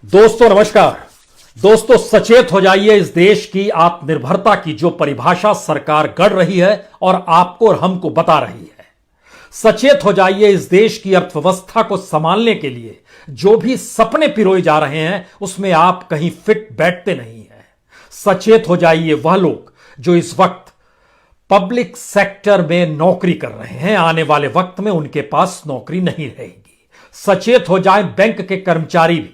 दोस्तों नमस्कार। दोस्तों सचेत हो जाइए, इस देश की आत्मनिर्भरता की जो परिभाषा सरकार गढ़ रही है और आपको और हमको बता रही है। सचेत हो जाइए, इस देश की अर्थव्यवस्था को संभालने के लिए जो भी सपने पिरोए जा रहे हैं उसमें आप कहीं फिट बैठते नहीं हैं। सचेत हो जाइए वह लोग जो इस वक्त पब्लिक सेक्टर में नौकरी कर रहे हैं, आने वाले वक्त में उनके पास नौकरी नहीं रहेगी। सचेत हो जाए बैंक के कर्मचारी भी,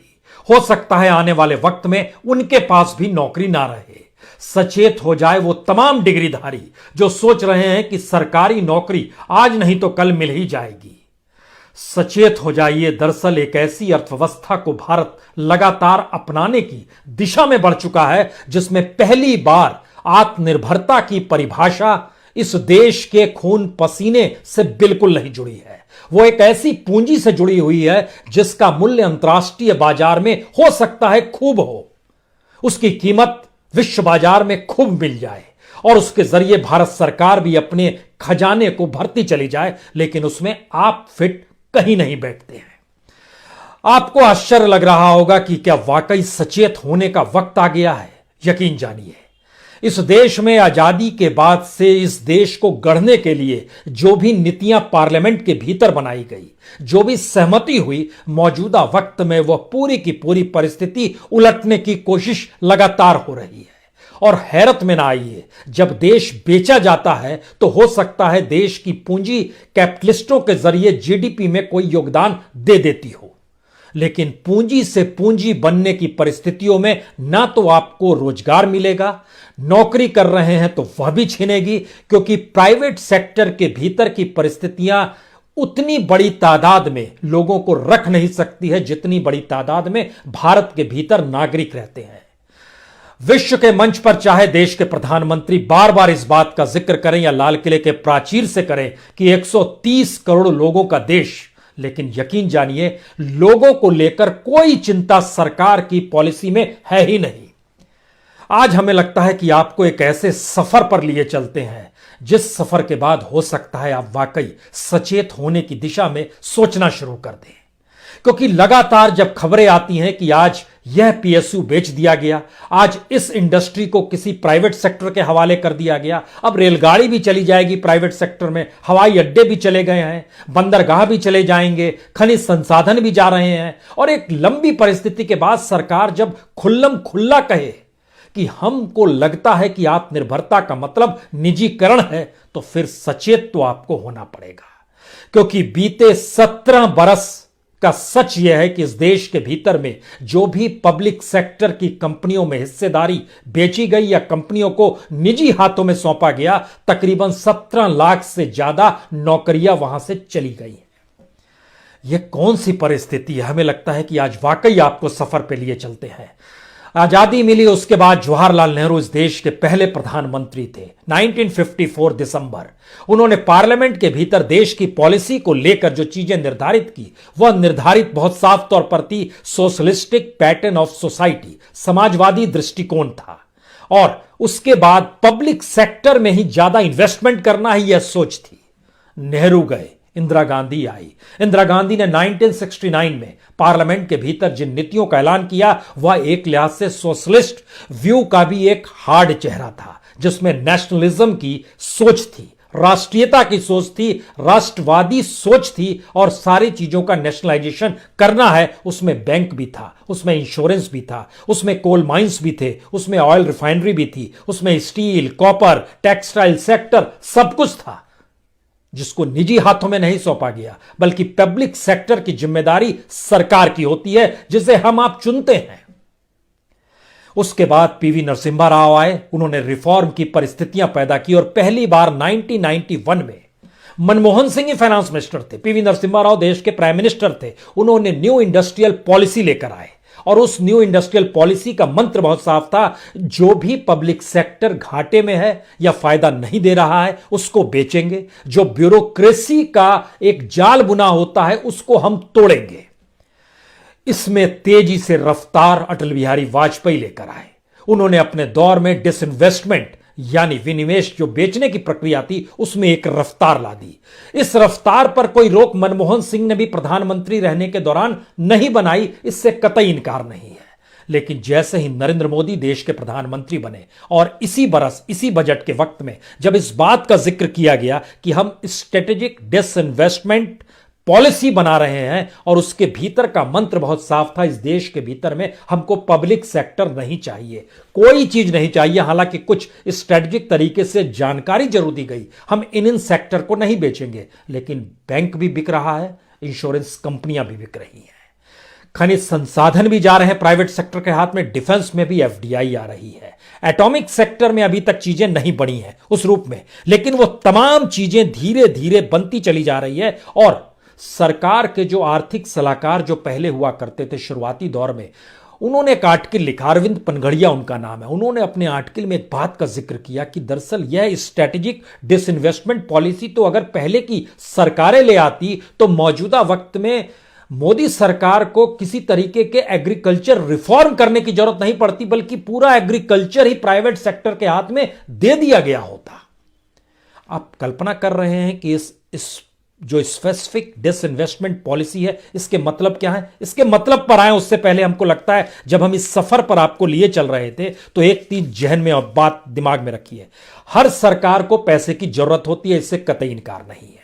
हो सकता है आने वाले वक्त में उनके पास भी नौकरी ना रहे। सचेत हो जाए वो तमाम डिग्रीधारी जो सोच रहे हैं कि सरकारी नौकरी आज नहीं तो कल मिल ही जाएगी। सचेत हो जाइए, दरअसल एक ऐसी अर्थव्यवस्था को भारत लगातार अपनाने की दिशा में बढ़ चुका है जिसमें पहली बार आत्मनिर्भरता की परिभाषा इस देश के खून पसीने से बिल्कुल नहीं जुड़ी है। वो एक ऐसी पूंजी से जुड़ी हुई है जिसका मूल्य अंतर्राष्ट्रीय बाजार में हो सकता है खूब हो, उसकी कीमत विश्व बाजार में खूब मिल जाए और उसके जरिए भारत सरकार भी अपने खजाने को भरती चली जाए, लेकिन उसमें आप फिट कहीं नहीं बैठते हैं। आपको आश्चर्य लग रहा होगा कि क्या वाकई सचेत होने का वक्त आ गया है। यकीन जानिए, इस देश में आजादी के बाद से इस देश को गढ़ने के लिए जो भी नीतियां पार्लियामेंट के भीतर बनाई गई, जो भी सहमति हुई, मौजूदा वक्त में वह पूरी की पूरी परिस्थिति उलटने की कोशिश लगातार हो रही है। और हैरत में ना आइए, जब देश बेचा जाता है तो हो सकता है देश की पूंजी कैपिटलिस्टों के जरिए जीडीपी में कोई योगदान दे देती हो, लेकिन पूंजी से पूंजी बनने की परिस्थितियों में ना तो आपको रोजगार मिलेगा, नौकरी कर रहे हैं तो वह भी छिनेगी, क्योंकि प्राइवेट सेक्टर के भीतर की परिस्थितियां उतनी बड़ी तादाद में लोगों को रख नहीं सकती है जितनी बड़ी तादाद में भारत के भीतर नागरिक रहते हैं। विश्व के मंच पर चाहे देश के प्रधानमंत्री बार बार इस बात का जिक्र करें या लाल किले के प्राचीर से करें कि 130 करोड़ लोगों का देश, लेकिन यकीन जानिए लोगों को लेकर कोई चिंता सरकार की पॉलिसी में है ही नहीं। आज हमें लगता है कि आपको एक ऐसे सफर पर लिए चलते हैं जिस सफर के बाद हो सकता है आप वाकई सचेत होने की दिशा में सोचना शुरू कर दें, क्योंकि लगातार जब खबरें आती हैं कि आज यह पीएसयू बेच दिया गया, आज इस इंडस्ट्री को किसी प्राइवेट सेक्टर के हवाले कर दिया गया, अब रेलगाड़ी भी चली जाएगी प्राइवेट सेक्टर में, हवाई अड्डे भी चले गए हैं, बंदरगाह भी चले जाएंगे, खनिज संसाधन भी जा रहे हैं, और एक लंबी परिस्थिति के बाद सरकार जब खुल्लम खुल्ला कहे कि हमको लगता है कि आत्मनिर्भरता का मतलब निजीकरण है, तो फिर सचेत तो आपको होना पड़ेगा। क्योंकि बीते 17 बरस का सच यह है कि इस देश के भीतर में जो भी पब्लिक सेक्टर की कंपनियों में हिस्सेदारी बेची गई या कंपनियों को निजी हाथों में सौंपा गया, तकरीबन 17 लाख से ज्यादा नौकरियां वहां से चली गई हैं। यह कौन सी परिस्थिति है। हमें लगता है कि आज वाकई आपको सफर पे लिए चलते हैं। आजादी मिली उसके बाद जवाहरलाल नेहरू इस देश के पहले प्रधानमंत्री थे। 1954 दिसंबर, उन्होंने पार्लियामेंट के भीतर देश की पॉलिसी को लेकर जो चीजें निर्धारित की, वह निर्धारित बहुत साफ तौर पर थी socialistic pattern of society, Samajwadi दृष्टिकोण था। और उसके बाद पब्लिक सेक्टर में ही ज्यादा इन्वेस्टमेंट करना ही यह सोच थी। नेहरू गए, इंदिरा गांधी आई। इंदिरा गांधी ने 1969 में पार्लियामेंट के भीतर जिन नीतियों का ऐलान किया, वह एक लिहाज से सोशलिस्ट व्यू का भी एक हार्ड चेहरा था, जिसमें नेशनलिज्म की सोच थी, राष्ट्रीयता की सोच थी, राष्ट्रवादी सोच थी, और सारी चीजों का नेशनलाइजेशन करना है। उसमें बैंक भी था, उसमें इंश्योरेंस भी था, उसमें कोल माइंस भी थे, उसमें ऑयल रिफाइनरी भी थी, उसमें स्टील, कॉपर, टेक्सटाइल सेक्टर सब कुछ था, जिसको निजी हाथों में नहीं सौंपा गया, बल्कि पब्लिक सेक्टर की जिम्मेदारी सरकार की होती है, जिसे हम आप चुनते हैं। उसके बाद पीवी नरसिम्हा राव आए, उन्होंने रिफॉर्म की परिस्थितियां पैदा की और पहली बार 1991 में मनमोहन सिंह ही फाइनेंस मिनिस्टर थे, पीवी नरसिम्हा राव देश के प्राइम मिनिस्टर थे। उन्होंने न्यू इंडस्ट्रियल पॉलिसी लेकर आए और उस न्यू इंडस्ट्रियल पॉलिसी का मंत्र बहुत साफ था, जो भी पब्लिक सेक्टर घाटे में है या फायदा नहीं दे रहा है उसको बेचेंगे, जो ब्यूरोक्रेसी का एक जाल बुना होता है उसको हम तोड़ेंगे। इसमें तेजी से रफ्तार अटल बिहारी वाजपेयी लेकर आए। उन्होंने अपने दौर में डिसइन्वेस्टमेंट यानी विनिवेश जो बेचने की प्रक्रिया थी उसमें एक रफ्तार ला दी। इस रफ्तार पर कोई रोक मनमोहन सिंह ने भी प्रधानमंत्री रहने के दौरान नहीं बनाई, इससे कतई इनकार नहीं है। लेकिन जैसे ही नरेंद्र मोदी देश के प्रधानमंत्री बने और इसी बरस इसी बजट के वक्त में जब इस बात का जिक्र किया गया कि हम स्ट्रेटेजिक डिसइन्वेस्टमेंट पॉलिसी बना रहे हैं और उसके भीतर का मंत्र बहुत साफ था, इस देश के भीतर में हमको पब्लिक सेक्टर नहीं चाहिए, कोई चीज नहीं चाहिए। हालांकि कुछ स्ट्रेटेजिक तरीके से जानकारी जरूर दी गई, हम इन सेक्टर को नहीं बेचेंगे, लेकिन बैंक भी बिक रहा है, इंश्योरेंस कंपनियां भी बिक रही हैं, खनिज संसाधन भी जा रहे हैं प्राइवेट सेक्टर के हाथ में, डिफेंस में भी एफडीआई आ रही है, एटॉमिक सेक्टर में अभी तक चीजें नहीं बनी हैं उस रूप में, लेकिन वो तमाम चीजें धीरे धीरे बनती चली जा रही है। और सरकार के जो आर्थिक सलाहकार जो पहले हुआ करते थे शुरुआती दौर में, उन्होंने एक आर्टिकल लिखा, अरविंद पनघड़िया उनका नाम है, उन्होंने अपने आर्टिकल में एक बात का जिक्र किया कि दरअसल यह स्ट्रेटेजिक डिसइन्वेस्टमेंट पॉलिसी तो अगर पहले की सरकारें ले आती तो मौजूदा वक्त में मोदी सरकार को किसी तरीके के एग्रीकल्चर रिफॉर्म करने की जरूरत नहीं पड़ती, बल्कि पूरा एग्रीकल्चर ही प्राइवेट सेक्टर के हाथ में दे दिया गया होता। आप कल्पना कर रहे हैं कि इस जो स्पेसिफिक डिसइन्वेस्टमेंट पॉलिसी है, इसके मतलब क्या है? इसके मतलब पर आए उससे पहले हमको लगता है जब हम इस सफर पर आपको लिए चल रहे थे तो एक चीज जहन में और बात दिमाग में रखिए, हर सरकार को पैसे की जरूरत होती है, इससे कतई इनकार नहीं है,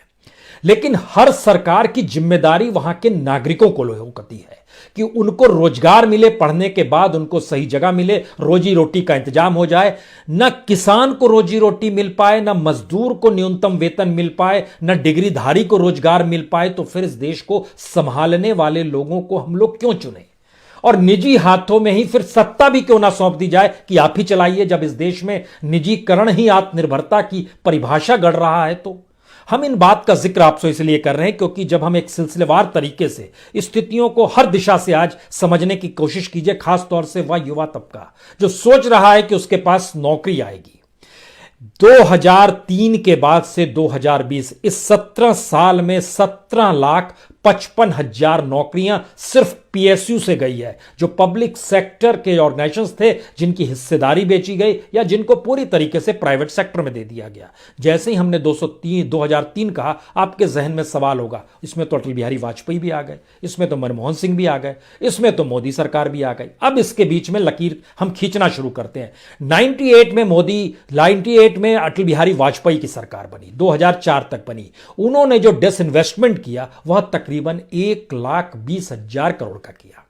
लेकिन हर सरकार की जिम्मेदारी वहां के नागरिकों को होती है कि उनको रोजगार मिले, पढ़ने के बाद उनको सही जगह मिले, रोजी रोटी का इंतजाम हो जाए। न किसान को रोजी रोटी मिल पाए, न मजदूर को न्यूनतम वेतन मिल पाए, न डिग्रीधारी को रोजगार मिल पाए, तो फिर इस देश को संभालने वाले लोगों को हम लोग क्यों चुने और निजी हाथों में ही फिर सत्ता भी क्यों ना सौंप दी जाए कि आप ही चलाइए, जब इस देश में निजीकरण ही आत्मनिर्भरता की परिभाषा गढ़ रहा है। तो हम इन बात का जिक्र आपसे इसलिए कर रहे हैं क्योंकि जब हम एक सिलसिलेवार तरीके से स्थितियों को हर दिशा से आज समझने की कोशिश कीजिए, खास तौर से वह युवा तबका जो सोच रहा है कि उसके पास नौकरी आएगी। 2003 के बाद से 2020 इस 17 साल में 17,55,000 नौकरियां सिर्फ पीएसयू से गई है, जो पब्लिक सेक्टर के ऑर्गेनाइजेशंस थे जिनकी हिस्सेदारी बेची गई या जिनको पूरी तरीके से प्राइवेट सेक्टर में दे दिया गया। जैसे ही हमने 2003 कहा, आपके जहन में सवाल होगा, इसमें तो अटल बिहारी वाजपेयी भी आ गए, इसमें तो मनमोहन सिंह भी आ गए, इसमें तो मोदी सरकार भी आ गई। अब इसके बीच में लकीर हम खींचना शुरू करते हैं। 98 में मोदी, 98 में अटल बिहारी वाजपेयी की सरकार बनी, 2004 तक बनी। उन्होंने जो डिसइन्वेस्टमेंट किया वह तकरीबन 1,20,000 करोड़ का किया।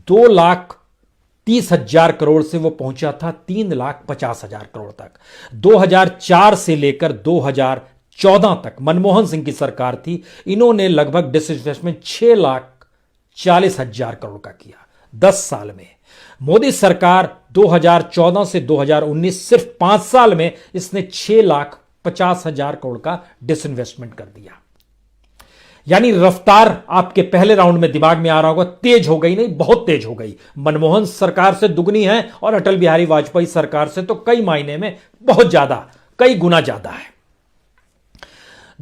2,30,000 करोड़ से वो पहुंचा था 3,50,000 करोड़ तक। 2004 से लेकर 2014 तक मनमोहन सिंह की सरकार थी, इन्होंने लगभग डिसइन्वेस्टमेंट 6,40,000 करोड़ का किया 10 साल में। मोदी सरकार 2014 से 2019 सिर्फ 5 साल में इसने 6,50,000 करोड़ का डिसइन्वेस्टमेंट कर दिया। यानी रफ्तार आपके पहले राउंड में दिमाग में आ रहा होगा, तेज हो गई, नहीं बहुत तेज हो गई। मनमोहन सरकार से दुगनी है और अटल बिहारी वाजपेयी सरकार से तो कई मायने में बहुत ज्यादा, कई गुना ज्यादा है।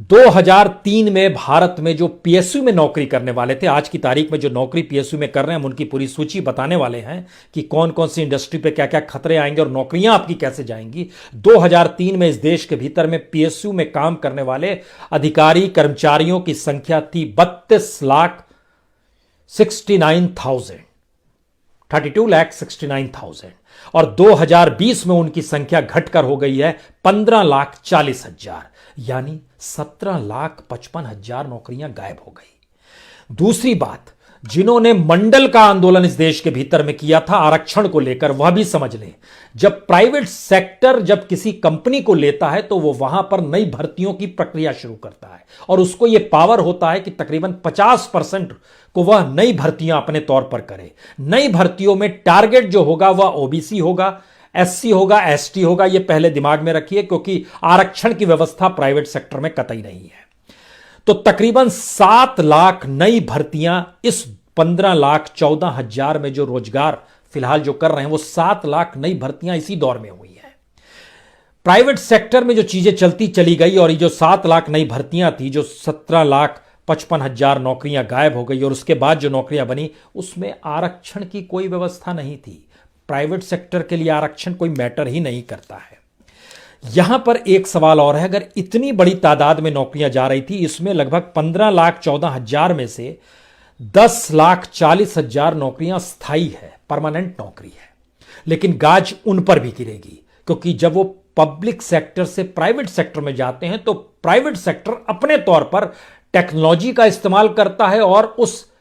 2003 में भारत में जो पीएसयू में नौकरी करने वाले थे, आज की तारीख में जो नौकरी पीएसयू में कर रहे हैं, हम उनकी पूरी सूची बताने वाले हैं कि कौन कौन सी इंडस्ट्री पे क्या क्या खतरे आएंगे और नौकरियां आपकी कैसे जाएंगी। 2003 में इस देश के भीतर में पीएसयू में काम करने वाले अधिकारी कर्मचारियों की संख्या थी 32,69,000 और 2020 में उनकी संख्या घटकर हो गई है 15,40,000, यानी 17,55,000 नौकरियां गायब हो गई। दूसरी बात, जिन्होंने मंडल का आंदोलन इस देश के भीतर में किया था आरक्षण को लेकर, वह भी समझ लें। जब प्राइवेट सेक्टर जब किसी कंपनी को लेता है तो वो वहां पर नई भर्तियों की प्रक्रिया शुरू करता है और उसको यह पावर होता है कि तकरीबन 50% को वह नई भर्तियां अपने तौर पर करे। नई भर्तियों में टारगेट जो होगा वह ओबीसी होगा, एससी होगा, एसटी होगा, यह पहले दिमाग में रखिए, क्योंकि आरक्षण की व्यवस्था प्राइवेट सेक्टर में कतई नहीं है। तो तकरीबन 7 लाख नई भर्तियां इस 15,14,000 में जो रोजगार फिलहाल जो कर रहे हैं वो 7 लाख नई भर्तियां इसी दौर में हुई है। प्राइवेट सेक्टर में जो चीजें चलती चली गई और ये जो 7 लाख नई भर्तियां थी, जो 17,55,000 नौकरियां गायब हो गई और उसके बाद जो नौकरियां बनी उसमें आरक्षण की कोई व्यवस्था नहीं थी। प्राइवेट सेक्टर के लिए आरक्षण कोई मैटर ही नहीं करता है। यहां पर एक सवाल और है, अगर इतनी बड़ी तादाद में नौकरियां जा रही थी, इसमें लगभग 15,14,000 में से 10,40,000 नौकरियां स्थायी है, परमानेंट नौकरी है। लेकिन गाज उन पर भी गिरेगी, क्योंकि जब वो पब्लिक सेक्टर से प्राइवेट सेक्टर में जाते हैं तो प्राइवेट सेक्टर अपने तौर पर टेक्नोलॉजी का इस्तेमाल करता है और उस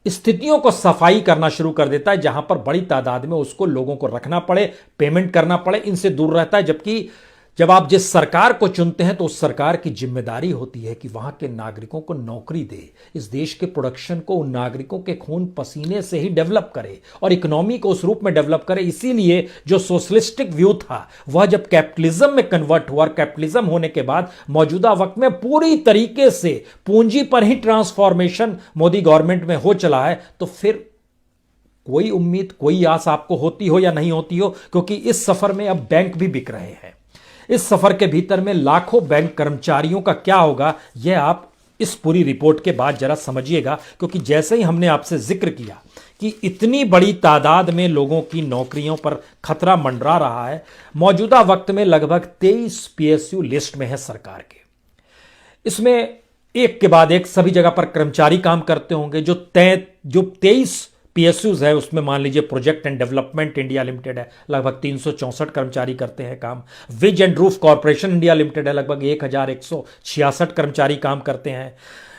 स्थितियों को सफाई करना शुरू कर देता है जहां पर बड़ी तादाद में उसको लोगों को रखना पड़े, पेमेंट करना पड़े, इनसे दूर रहता है। जबकि जब आप जिस सरकार को चुनते हैं तो उस सरकार की जिम्मेदारी होती है कि वहां के नागरिकों को नौकरी दे, इस देश के प्रोडक्शन को उन नागरिकों के खून पसीने से ही डेवलप करे और इकोनॉमी को उस रूप में डेवलप करे। इसीलिए जो सोशलिस्टिक व्यू था वह जब कैपिटलिज्म में कन्वर्ट हुआ, और कैपिटलिज्म होने के बाद मौजूदा वक्त में पूरी तरीके से पूंजी पर ही ट्रांसफॉर्मेशन मोदी गवर्नमेंट में हो चला है, तो फिर कोई उम्मीद, कोई आस आपको होती हो या नहीं होती हो, क्योंकि इस सफर में अब बैंक भी बिक रहे हैं। इस सफर के भीतर में लाखों बैंक कर्मचारियों का क्या होगा, यह आप इस पूरी रिपोर्ट के बाद जरा समझिएगा। क्योंकि जैसे ही हमने आपसे जिक्र किया कि इतनी बड़ी तादाद में लोगों की नौकरियों पर खतरा मंडरा रहा है, मौजूदा वक्त में लगभग 23 पीएसयू लिस्ट में है सरकार के। इसमें एक के बाद एक सभी जगह पर कर्मचारी काम करते होंगे। जो 23 पीएसयूज है उसमें मान लीजिए project and development India limited है, लगभग 364 कर्मचारी करते हैं काम। विज and roof corporation India limited है, लगभग 1166 कर्मचारी काम करते हैं।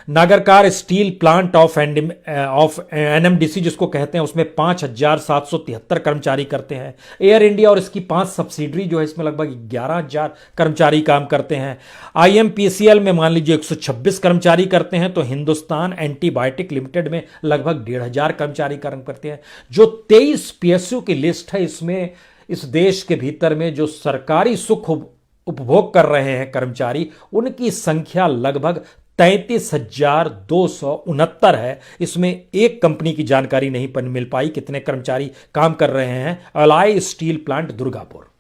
नागरकार स्टील प्लांट ऑफ एनएमडीसी जिसको कहते हैं, उसमें 5773 कर्मचारी करते हैं। एयर इंडिया और इसकी 5 सब्सिडरी जो है इसमें लगभग 11000 कर्मचारी काम करते हैं। आईएमपीसीएल में मान लीजिए 126 कर्मचारी करते हैं। तो हिंदुस्तान एंटीबायोटिक लिमिटेड में लगभग 1500 कर्मचारी काम करते हैं। जो 23 पीएसयू की लिस्ट है, इसमें इस देश के भीतर में जो सरकारी सुख उपभोग कर रहे हैं कर्मचारी, उनकी संख्या लगभग 33,269 है। इसमें एक कंपनी की जानकारी नहीं मिल पाई कितने कर्मचारी काम कर रहे हैं। अलाय स्टील प्लांट दुर्गापुर,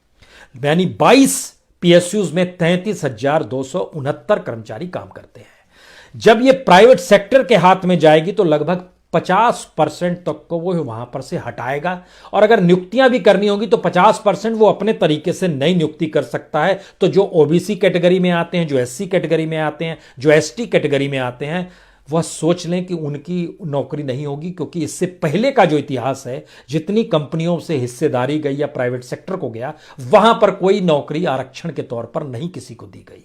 यानी 22 पीएसयूज में 33,269 कर्मचारी काम करते हैं। जब ये प्राइवेट सेक्टर के हाथ में जाएगी तो लगभग 50% तक को वो वहां पर से हटाएगा। और अगर नियुक्तियां भी करनी होगी तो 50% वो अपने तरीके से नई नियुक्ति कर सकता है। तो जो ओबीसी कैटेगरी में आते हैं, जो एससी कैटेगरी में आते हैं, जो एसटी कैटेगरी में आते हैं, वह सोच लें कि उनकी नौकरी नहीं होगी। क्योंकि इससे पहले का जो इतिहास है, जितनी कंपनियों से हिस्सेदारी गई या प्राइवेट सेक्टर को गया, वहां पर कोई नौकरी आरक्षण के तौर पर नहीं किसी को दी गई।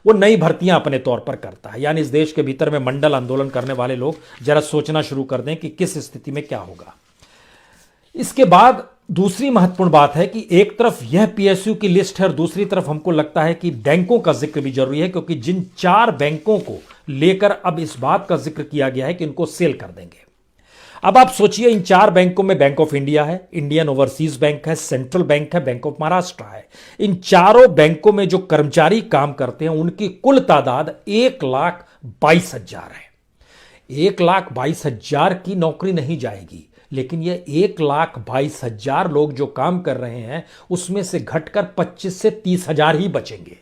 वो नई भर्तियां अपने तौर पर करता है। यानी इस देश के भीतर में मंडल आंदोलन करने वाले लोग जरा सोचना शुरू कर दें कि किस स्थिति में क्या होगा। इसके बाद दूसरी महत्वपूर्ण बात है कि एक तरफ यह पीएसयू की लिस्ट है और दूसरी तरफ हमको लगता है कि बैंकों का जिक्र भी जरूरी है। क्योंकि जिन 4 बैंकों को लेकर अब इस बात का जिक्र किया गया है कि इनको सेल कर देंगे। अब आप सोचिए, इन 4 बैंकों में बैंक ऑफ इंडिया है, इंडियन ओवरसीज बैंक है, सेंट्रल बैंक है, बैंक ऑफ महाराष्ट्र है। इन चारों बैंकों में जो कर्मचारी काम करते हैं उनकी कुल तादाद 1,22,000 है। 1,22,000 की नौकरी नहीं जाएगी, लेकिन ये 1,22,000 लोग जो काम कर रहे हैं उसमें से घटकर 25 से 30,000 ही बचेंगे।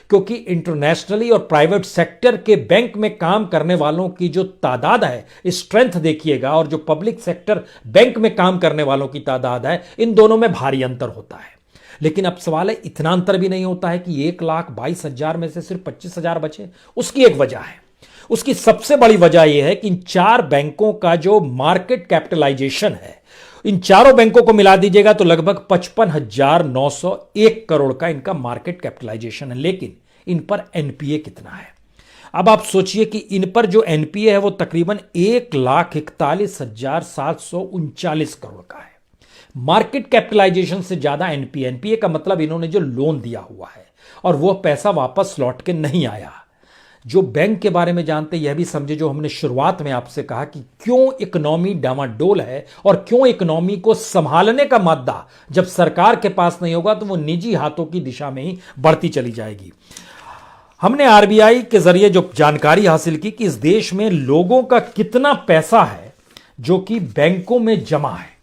क्योंकि इंटरनेशनली और प्राइवेट सेक्टर के बैंक में काम करने वालों की जो तादाद है, स्ट्रेंथ देखिएगा, और जो पब्लिक सेक्टर बैंक में काम करने वालों की तादाद है, इन दोनों में भारी अंतर होता है। लेकिन अब सवाल है, इतना अंतर भी नहीं होता है कि 1,22,000 में से सिर्फ 25,000 बचे। उसकी एक वजह है। उसकी सबसे बड़ी वजह यह है कि इन 4 बैंकों का जो मार्केट कैपिटलाइजेशन है, इन चारों बैंकों को मिला दीजिएगा तो लगभग 55,901 करोड़ का इनका मार्केट कैपिटलाइजेशन है। लेकिन इन पर एनपीए कितना है? अब आप सोचिए कि इन पर जो एनपीए है वो तकरीबन 1,41,739 करोड़ का है। मार्केट कैपिटलाइजेशन से ज्यादा एनपीए। एनपीए का मतलब इन्होंने जो लोन दिया हुआ है और वो पैसा वापस लौट के नहीं आया। जो बैंक के बारे में जानते यह भी समझे, जो हमने शुरुआत में आपसे कहा कि क्यों इकोनॉमी डामाडोल है और क्यों इकोनॉमी को संभालने का मादा जब सरकार के पास नहीं होगा तो वो निजी हाथों की दिशा में ही बढ़ती चली जाएगी। हमने आरबीआई के जरिए जो जानकारी हासिल की कि इस देश में लोगों का कितना पैसा है जो कि बैंकों में जमा है।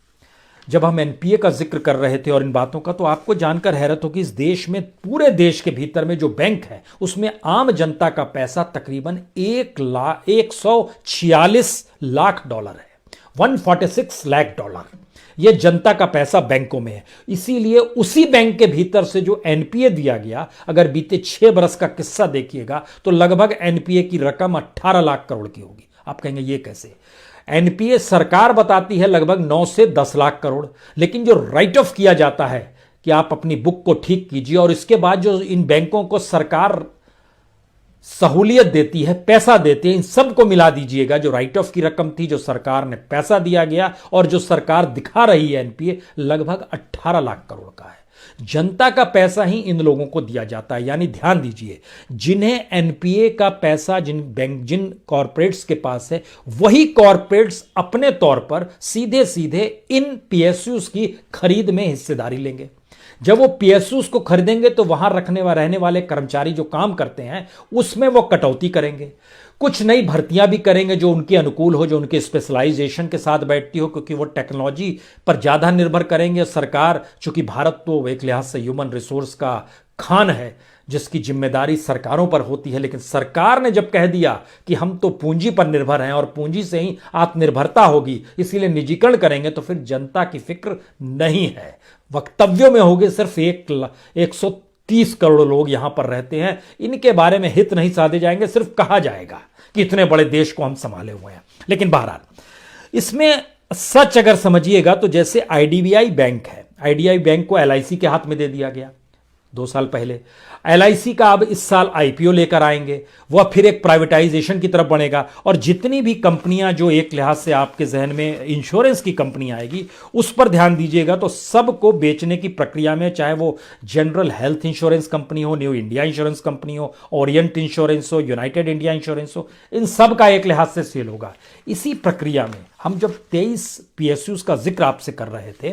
जब हम एनपीए का जिक्र कर रहे थे और इन बातों का, तो आपको जानकर हैरत हो कि इस देश में, पूरे देश के भीतर में जो बैंक है उसमें आम जनता का पैसा तकरीबन 146 लाख डॉलर है। 146 लाख डॉलर यह जनता का पैसा बैंकों में है। इसीलिए उसी बैंक के भीतर से जो एनपीए दिया गया, अगर बीते 6 बरस का किस्सा देखिएगा तो लगभग एनपीए की रकम 18 लाख करोड़ की होगी। आप कहेंगे ये कैसे? एनपीए सरकार बताती है लगभग 9 से 10 लाख करोड़, लेकिन जो राइट ऑफ किया जाता है कि आप अपनी बुक को ठीक कीजिए और इसके बाद जो इन बैंकों को सरकार सहूलियत देती है, पैसा देती है, इन सबको मिला दीजिएगा, जो राइट ऑफ की रकम थी, जो सरकार ने पैसा दिया गया और जो सरकार दिखा रही है एनपीए, लगभग 18 लाख करोड़ का है। जनता का पैसा ही इन लोगों को दिया जाता है। यानी ध्यान दीजिए, जिन्हें एनपीए का पैसा जिन कॉरपोरेट्स के पास है, वही कॉरपोरेट्स अपने तौर पर सीधे सीधे इन पीएसयूज की खरीद में हिस्सेदारी लेंगे। जब वो पीएसयूज को खरीदेंगे तो वहां रहने वाले कर्मचारी जो काम करते हैं उसमें वो कटौती करेंगे, कुछ नई भर्तियां भी करेंगे जो उनके अनुकूल हो, जो उनके स्पेशलाइजेशन के साथ बैठती हो, क्योंकि वो टेक्नोलॉजी पर ज्यादा निर्भर करेंगे। सरकार, चूंकि भारत तो एक लिहाज से ह्यूमन रिसोर्स का खान है जिसकी जिम्मेदारी सरकारों पर होती है, लेकिन सरकार ने जब कह दिया कि हम तो पूंजी पर निर्भर हैं और पूंजी से ही आत्मनिर्भरता होगी, इसीलिए निजीकरण करेंगे, तो फिर जनता की फिक्र नहीं है। वक्तव्यों में होगी सिर्फ 130 करोड़ लोग यहां पर रहते हैं, इनके बारे में हित नहीं साधे जाएंगे, सिर्फ कहा जाएगा कि इतने बड़े देश को हम संभाले हुए हैं। लेकिन बहरहाल इसमें सच अगर समझिएगा तो जैसे आईडीबीआई बैंक है, आईडीबीआई बैंक को एलआईसी के हाथ में दे दिया गया 2 साल पहले। एलआईसी का अब इस साल आईपीओ लेकर आएंगे, वह फिर एक प्राइवेटाइजेशन की तरफ बनेगा और जितनी भी कंपनियां जो एक लिहाज से आपके जहन में इंश्योरेंस की कंपनी आएगी उस पर ध्यान दीजिएगा, तो सबको बेचने की प्रक्रिया में, चाहे वो जनरल हेल्थ इंश्योरेंस कंपनी हो, न्यू इंडिया इंश्योरेंस कंपनी हो, ओरिएंट इंश्योरेंस हो, यूनाइटेड इंडिया इंश्योरेंस हो, इन सब का एक लिहाज से सेल होगा। इसी प्रक्रिया में हम जब 23 पीएसयूज का जिक्र आपसे कर रहे थे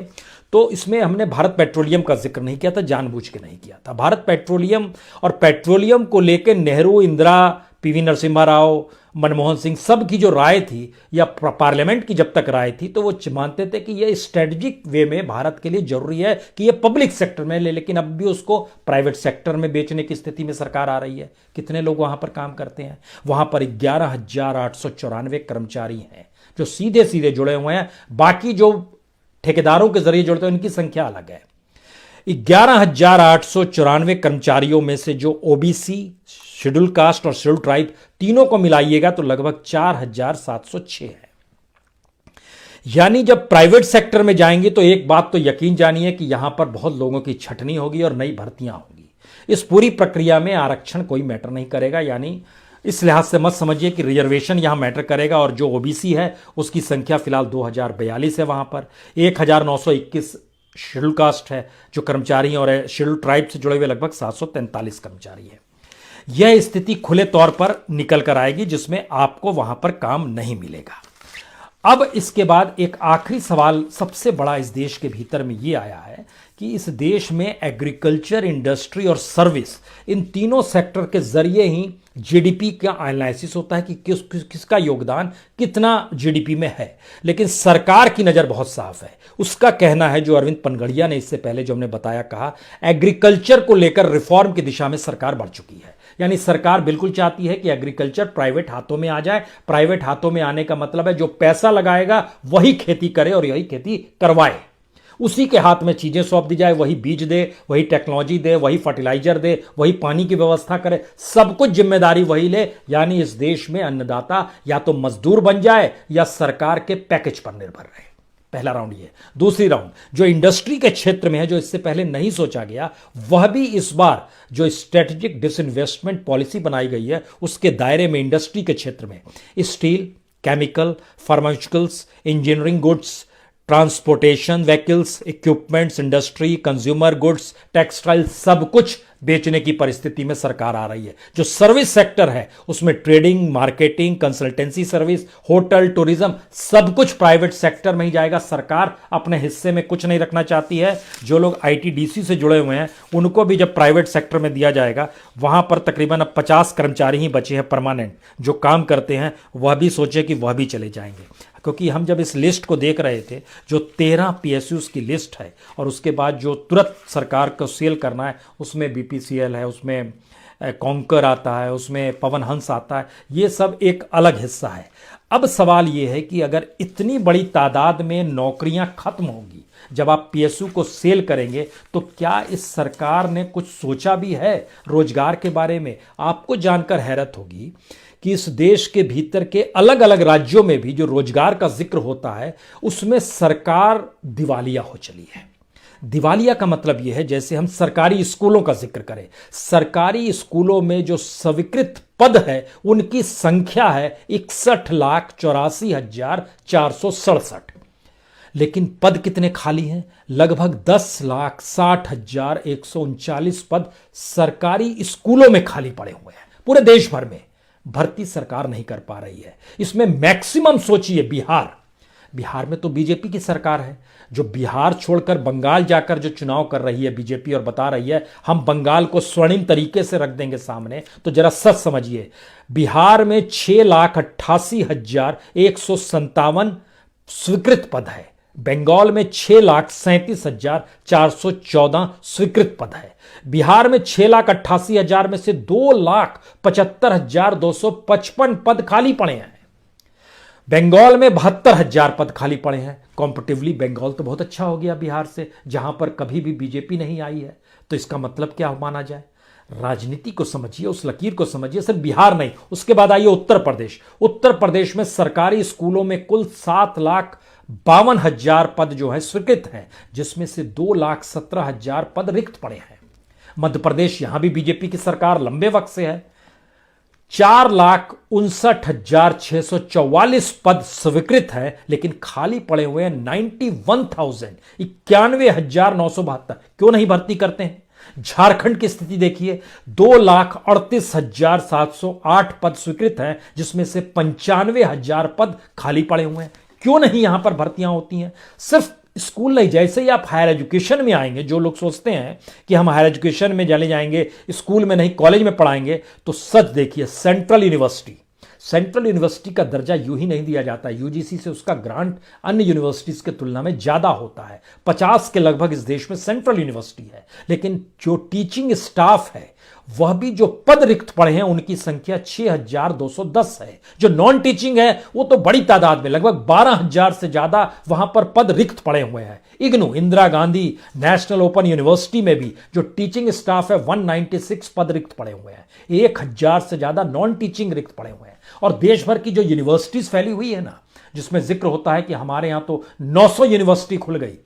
तो इसमें हमने भारत पेट्रोलियम का जिक्र नहीं किया था, जानबूझ के नहीं किया था। भारत पेट्रोलियम और पेट्रोलियम को लेकर नेहरू, इंदिरा, पीवी नरसिम्हा राव, मनमोहन सिंह सब की जो राय थी, या पार्लियामेंट की जब तक राय थी, तो वो मानते थे कि ये स्ट्रेटेजिक वे में भारत के लिए जरूरी है कि ये पब्लिक सेक्टर में ले, लेकिन अब भी उसको प्राइवेट सेक्टर में बेचने की स्थिति में सरकार आ रही है। कितने लोग वहां पर काम करते हैं? वहां पर 11,894 कर्मचारी हैं जो सीधे सीधे जुड़े हुए हैं, बाकी जो ठेकेदारों के जरिए जुड़ते हैं उनकी संख्या अलग है। 11,894 कर्मचारियों में से जो ओबीसी, शेड्यूल कास्ट और शेड्यूल ट्राइब तीनों को मिलाइएगा तो लगभग 4,706 है। यानी जब प्राइवेट सेक्टर में जाएंगे तो एक बात तो यकीन जानिए कि यहां पर बहुत लोगों की छटनी होगी और नई भर्तियां होगी। इस पूरी प्रक्रिया में आरक्षण कोई मैटर नहीं करेगा, यानी इस लिहाज से मत समझिए कि रिजर्वेशन यहां मैटर करेगा। और जो ओबीसी है उसकी संख्या फिलहाल 2042 है, वहां पर 1921 शेड्यूल कास्ट है जो कर्मचारी, और शेड्यूल ट्राइब से जुड़े हुए लगभग 743 कर्मचारी है। यह स्थिति खुले तौर पर निकल कर आएगी जिसमें आपको वहां पर काम नहीं मिलेगा। अब इसके बाद एक आखिरी सवाल सबसे बड़ा इस देश के भीतर में यह आया है कि इस देश में एग्रीकल्चर, इंडस्ट्री और सर्विस, इन तीनों सेक्टर के जरिए ही जीडीपी का एनालिसिस होता है कि किसका योगदान कितना जीडीपी में है। लेकिन सरकार की नजर बहुत साफ है। उसका कहना है, जो अरविंद पनगड़िया ने इससे पहले जो हमने बताया कहा, एग्रीकल्चर को लेकर रिफॉर्म की दिशा में सरकार बढ़ चुकी है। यानी सरकार बिल्कुल चाहती है कि एग्रीकल्चर प्राइवेट हाथों में आ जाए। प्राइवेट हाथों में आने का मतलब है जो पैसा लगाएगा वही खेती करे और यही खेती करवाए, उसी के हाथ में चीजें सौंप दी जाए, वही बीज दे, वही टेक्नोलॉजी दे, वही फर्टिलाइजर दे, वही पानी की व्यवस्था करे, सब कुछ जिम्मेदारी वही ले। यानी इस देश में अन्नदाता या तो मजदूर बन जाए या सरकार के पैकेज पर निर्भर रहे। पहला राउंड ये। दूसरी राउंड जो इंडस्ट्री के क्षेत्र में है, जो इससे पहले नहीं सोचा गया, वह भी इस बार जो स्ट्रेटेजिक डिसइन्वेस्टमेंट पॉलिसी बनाई गई है उसके दायरे में इंडस्ट्री के क्षेत्र में steel, chemical, pharmaceuticals, engineering goods, transportation vehicles, equipments, industry, consumer goods, textile, सब कुछ बेचने की परिस्थिति में सरकार आ रही है। जो सर्विस सेक्टर है उसमें trading, marketing, consultancy service, hotel, tourism, सब कुछ प्राइवेट सेक्टर में ही जाएगा। सरकार अपने हिस्से में कुछ नहीं रखना चाहती है। जो लोग आईटीडीसी से जुड़े हुए हैं उनको भी जब प्राइवेट सेक्टर में दिया जाएगा, वहां पर तकरीबन अब 50 कर्मचारी ही बचे हैं परमानेंट जो काम करते हैं, वह भी सोचे कि वह भी चले जाएंगे। क्योंकि हम जब इस लिस्ट को देख रहे थे, जो 13 पीएसयूज की लिस्ट है और उसके बाद जो तुरंत सरकार को सेल करना है, उसमें बीपीसीएल है, उसमें कॉन्कर आता है, उसमें पवन हंस आता है, ये सब एक अलग हिस्सा है। अब सवाल ये है कि अगर इतनी बड़ी तादाद में नौकरियां खत्म होंगी जब आप पीएसयू को सेल करेंगे, तो क्या इस सरकार ने कुछ सोचा भी है रोजगार के बारे में? आपको जानकर हैरत होगी कि इस देश के भीतर के अलग अलग राज्यों में भी जो रोजगार का जिक्र होता है उसमें सरकार दिवालिया हो चली है। दिवालिया का मतलब यह है, जैसे हम सरकारी स्कूलों का जिक्र करें, सरकारी स्कूलों में जो स्वीकृत पद है उनकी संख्या है 61,84,467, लेकिन पद कितने खाली हैं? लगभग 10,60,139 पद सरकारी स्कूलों में खाली पड़े हुए हैं। पूरे देश भर में भर्ती सरकार नहीं कर पा रही है। इसमें मैक्सिमम सोचिए बिहार में तो बीजेपी की सरकार है, जो बिहार छोड़कर बंगाल जाकर जो चुनाव कर रही है बीजेपी और बता रही है हम बंगाल को स्वर्णिम तरीके से रख देंगे सामने, तो जरा सच समझिए। बिहार में 6,88,157 स्वीकृत पद है, बंगाल में 6,37,414 स्वीकृत पद है। बिहार में 6,88,000 में से 2,75,255 पद खाली पड़े हैं। बंगाल में 72,000 पद खाली पड़े हैं। कॉम्पिटिवली बंगाल तो बहुत अच्छा हो गया बिहार से, जहां पर कभी भी बीजेपी नहीं आई है। तो इसका मतलब क्या माना जाए? राजनीति को समझिए, उस लकीर को समझिए। सिर्फ बिहार नहीं, उसके बाद आइए उत्तर प्रदेश। उत्तर प्रदेश में सरकारी स्कूलों में कुल 7,52,000 पद जो है स्वीकृत हैं, जिसमें से 2,17,000 पद रिक्त पड़े हैं। मध्य प्रदेश, यहां भी बीजेपी की सरकार लंबे वक्त से है, 4,59,644 पद स्वीकृत है, लेकिन खाली पड़े हुए हैं 91,972। क्यों नहीं भर्ती करते हैं? झारखंड की स्थिति देखिए, 2,38,708 पद स्वीकृत हैं, जिसमें से 95,000 पद खाली पड़े हुए हैं। क्यों नहीं यहां पर भर्तियां होती हैं? सिर्फ स्कूल नहीं, जैसे ही आप हायर एजुकेशन में आएंगे, जो लोग सोचते हैं कि हम हायर एजुकेशन में चले जाएंगे, स्कूल में नहीं कॉलेज में पढ़ाएंगे, तो सच देखिए, सेंट्रल यूनिवर्सिटी का दर्जा यूं ही नहीं दिया जाता। यूजीसी से उसका ग्रांट अन्य यूनिवर्सिटीज की तुलना में ज्यादा होता है। 50 के लगभग इस देश में सेंट्रल यूनिवर्सिटी है, लेकिन जो टीचिंग स्टाफ है वह भी जो पद रिक्त पड़े हैं उनकी संख्या 6,210 है। जो नॉन टीचिंग है वो तो बड़ी तादाद में, लगभग 12,000 से ज्यादा वहां पर पद रिक्त पड़े हुए हैं। IGNOU, Indira Gandhi national open university में भी जो टीचिंग स्टाफ है 196 पद रिक्त पड़े हुए हैं। 1,000 से ज्यादा नॉन टीचिंग रिक्त पड़े हुए हैं। और देश भर की जो यूनिवर्सिटीज फैली हुई है ना, जिसमें जिक्र होता है कि हमारे यहां तो 900 यूनिवर्सिटी खुल गई,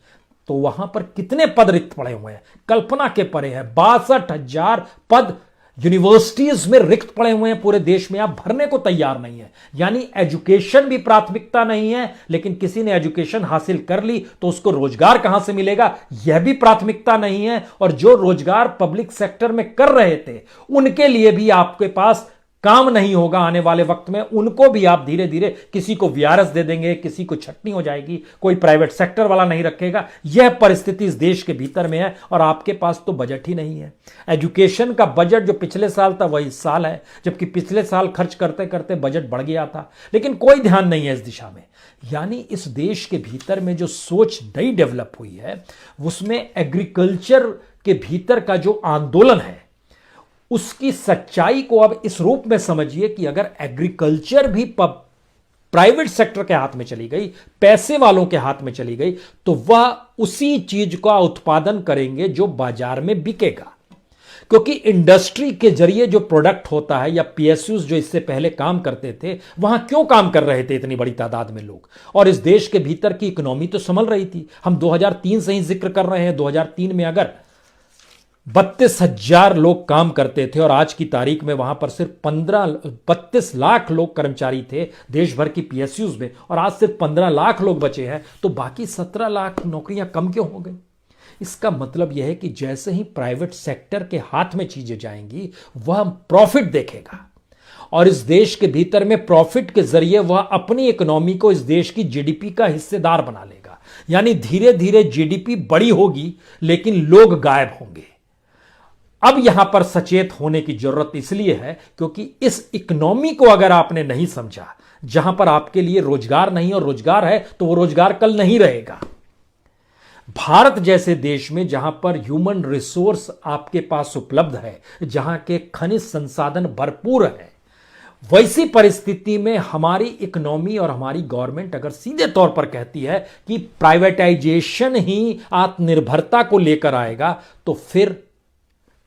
तो वहां पर कितने पद रिक्त पड़े हुए हैं? कल्पना के परे है। 62,000 पद यूनिवर्सिटीज में रिक्त पड़े हुए हैं पूरे देश में, आप भरने को तैयार नहीं है। यानी एजुकेशन भी प्राथमिकता नहीं है, लेकिन किसी ने एजुकेशन हासिल कर ली तो उसको रोजगार कहां से मिलेगा, यह भी प्राथमिकता नहीं है। और जो रोजगार पब्लिक सेक्टर में कर रहे थे उनके लिए भी आपके पास काम नहीं होगा आने वाले वक्त में। उनको भी आप धीरे धीरे किसी को वीआरएस दे देंगे, किसी को छटनी हो जाएगी, कोई प्राइवेट सेक्टर वाला नहीं रखेगा। यह परिस्थिति इस देश के भीतर में है, और आपके पास तो बजट ही नहीं है। एजुकेशन का बजट जो पिछले साल था वही इस साल है, जबकि पिछले साल खर्च करते करते बजट बढ़ गया था, लेकिन कोई ध्यान नहीं है इस दिशा में। यानी इस देश के भीतर में जो सोच नई डेवलप हुई है, उसमें एग्रीकल्चर के भीतर का जो आंदोलन है उसकी सच्चाई को अब इस रूप में समझिए कि अगर एग्रीकल्चर भी प्राइवेट सेक्टर के हाथ में चली गई, पैसे वालों के हाथ में चली गई, तो वह उसी चीज का उत्पादन करेंगे जो बाजार में बिकेगा। क्योंकि इंडस्ट्री के जरिए जो प्रोडक्ट होता है, या पीएसयूज जो इससे पहले काम करते थे, वहां क्यों काम कर रहे थे इतनी बड़ी तादाद में लोग? और इस देश के भीतर की इकोनॉमी तो संभल रही थी। हम 2003 से ही जिक्र कर रहे हैं। 2003 में अगर 32,000 लोग काम करते थे और आज की तारीख में वहां पर सिर्फ 32 लाख लोग कर्मचारी थे देश भर की पीएसयूज में, और आज सिर्फ 15 लाख लोग बचे हैं, तो बाकी 17 लाख नौकरियां कम क्यों हो गई? इसका मतलब यह है कि जैसे ही प्राइवेट सेक्टर के हाथ में चीजें जाएंगी वह प्रॉफिट देखेगा, और इस देश के भीतर में प्रॉफिट के जरिए वह अपनी इकोनॉमी को इस देश की जीडीपी का हिस्सेदार बना लेगा। यानी धीरे धीरे जीडीपी बड़ी होगी, लेकिन लोग गायब होंगे। अब यहां पर सचेत होने की जरूरत इसलिए है क्योंकि इस इकोनॉमी को अगर आपने नहीं समझा, जहां पर आपके लिए रोजगार नहीं और रोजगार है तो वो रोजगार कल नहीं रहेगा। भारत जैसे देश में जहां पर ह्यूमन रिसोर्स आपके पास उपलब्ध है, जहां के खनिज संसाधन भरपूर है, वैसी परिस्थिति में हमारी इकोनॉमी और हमारी गवर्नमेंट अगर सीधे तौर पर कहती है कि प्राइवेटाइजेशन ही आत्मनिर्भरता को लेकर आएगा, तो फिर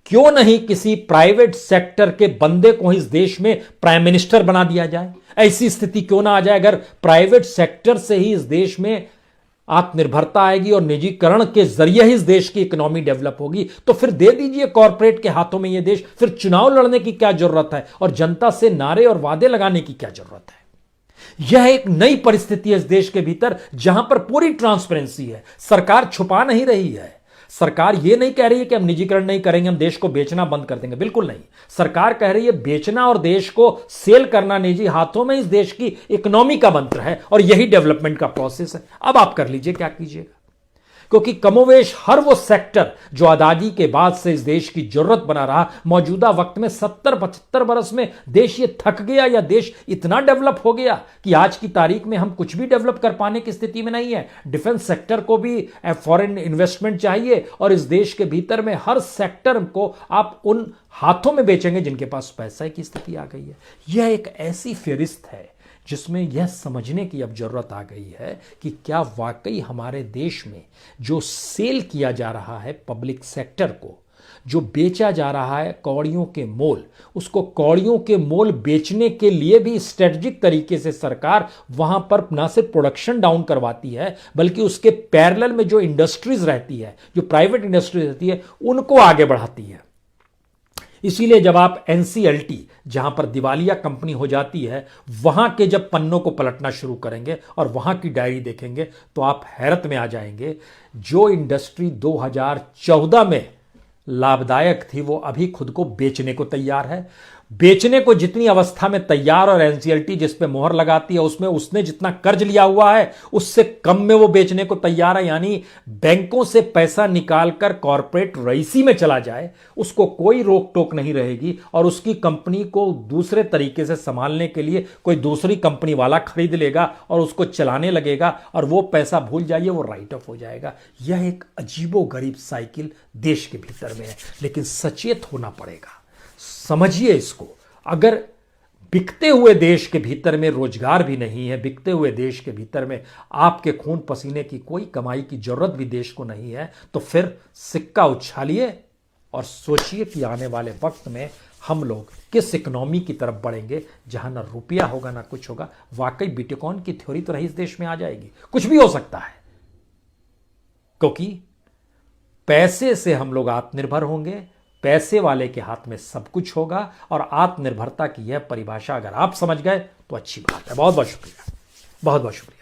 क्यों नहीं किसी प्राइवेट सेक्टर के बंदे को इस देश में प्राइम मिनिस्टर बना दिया जाए? ऐसी स्थिति क्यों ना आ जाए? अगर प्राइवेट सेक्टर से ही इस देश में आत्मनिर्भरता आएगी और निजीकरण के जरिए ही इस देश की इकोनॉमी डेवलप होगी, तो फिर दे दीजिए कॉरपोरेट के हाथों में यह देश। फिर चुनाव लड़ने की क्या जरूरत है और जनता से नारे और वादे लगाने की क्या जरूरत है? यह एक नई परिस्थिति है इस देश के भीतर, जहां पर पूरी ट्रांसपेरेंसी है। सरकार छुपा नहीं रही है। सरकार यह नहीं कह रही है कि हम निजीकरण नहीं करेंगे, हम देश को बेचना बंद कर देंगे। बिल्कुल नहीं। सरकार कह रही है बेचना और देश को सेल करना निजी हाथों में इस देश की इकोनॉमी का मंत्र है और यही डेवलपमेंट का प्रोसेस है। अब आप कर लीजिए क्या कीजिएगा, क्योंकि कमोवेश हर वो सेक्टर जो आजादी के बाद से इस देश की जरूरत बना रहा, मौजूदा वक्त में 70-75 बरस में देश ये थक गया या देश इतना डेवलप हो गया कि आज की तारीख में हम कुछ भी डेवलप कर पाने की स्थिति में नहीं है। डिफेंस सेक्टर को भी फॉरेन इन्वेस्टमेंट चाहिए और इस देश के भीतर में हर सेक्टर को आप उन हाथों में बेचेंगे जिनके पास पैसा की स्थिति आ गई है। यह एक ऐसी फेरिस्त है जिसमें यह समझने की अब जरूरत आ गई है कि क्या वाकई हमारे देश में जो सेल किया जा रहा है पब्लिक सेक्टर को, जो बेचा जा रहा है कौड़ियों के मोल, उसको कौड़ियों के मोल बेचने के लिए भी स्ट्रेटजिक तरीके से सरकार वहां पर ना सिर्फ प्रोडक्शन डाउन करवाती है, बल्कि उसके पैरेलल में जो इंडस्ट्रीज रहती है, जो प्राइवेट इंडस्ट्रीज रहती है, उनको आगे बढ़ाती है। इसीलिए जब आप एनसीएलटी, जहां पर दिवालिया कंपनी हो जाती है, वहां के जब पन्नों को पलटना शुरू करेंगे और वहां की डायरी देखेंगे तो आप हैरत में आ जाएंगे। जो इंडस्ट्री 2014 में लाभदायक थी वो अभी खुद को बेचने को तैयार है। बेचने को जितनी अवस्था में तैयार और एनसीएलटी जिस पे मोहर लगाती है उसमें उसने जितना कर्ज लिया हुआ है उससे कम में वो बेचने को तैयार है। यानी बैंकों से पैसा निकालकर कॉरपोरेट रईसी में चला जाए, उसको कोई रोक टोक नहीं रहेगी और उसकी कंपनी को दूसरे तरीके से संभालने के लिए कोई दूसरी कंपनी वाला खरीद लेगा और उसको चलाने लगेगा और वो पैसा भूल जाइए, वो राइट ऑफ हो जाएगा। यह एक अजीबोगरीब साइकिल देश के भीतर में है, लेकिन सचेत होना पड़ेगा। समझिए इसको। अगर बिकते हुए देश के भीतर में रोजगार भी नहीं है, बिकते हुए देश के भीतर में आपके खून पसीने की कोई कमाई की जरूरत भी देश को नहीं है, तो फिर सिक्का उछालिए और सोचिए कि आने वाले वक्त में हम लोग किस इकोनॉमी की तरफ बढ़ेंगे जहां ना रुपया होगा ना कुछ होगा। वाकई बिटकॉइन की थ्योरी तो रही इस देश में आ जाएगी, कुछ भी हो सकता है, क्योंकि पैसे से हम लोग आत्मनिर्भर होंगे। पैसे वाले के हाथ में सब कुछ होगा और आत्मनिर्भरता की यह परिभाषा अगर आप समझ गए तो अच्छी बात है। बहुत बहुत शुक्रिया, बहुत बहुत शुक्रिया।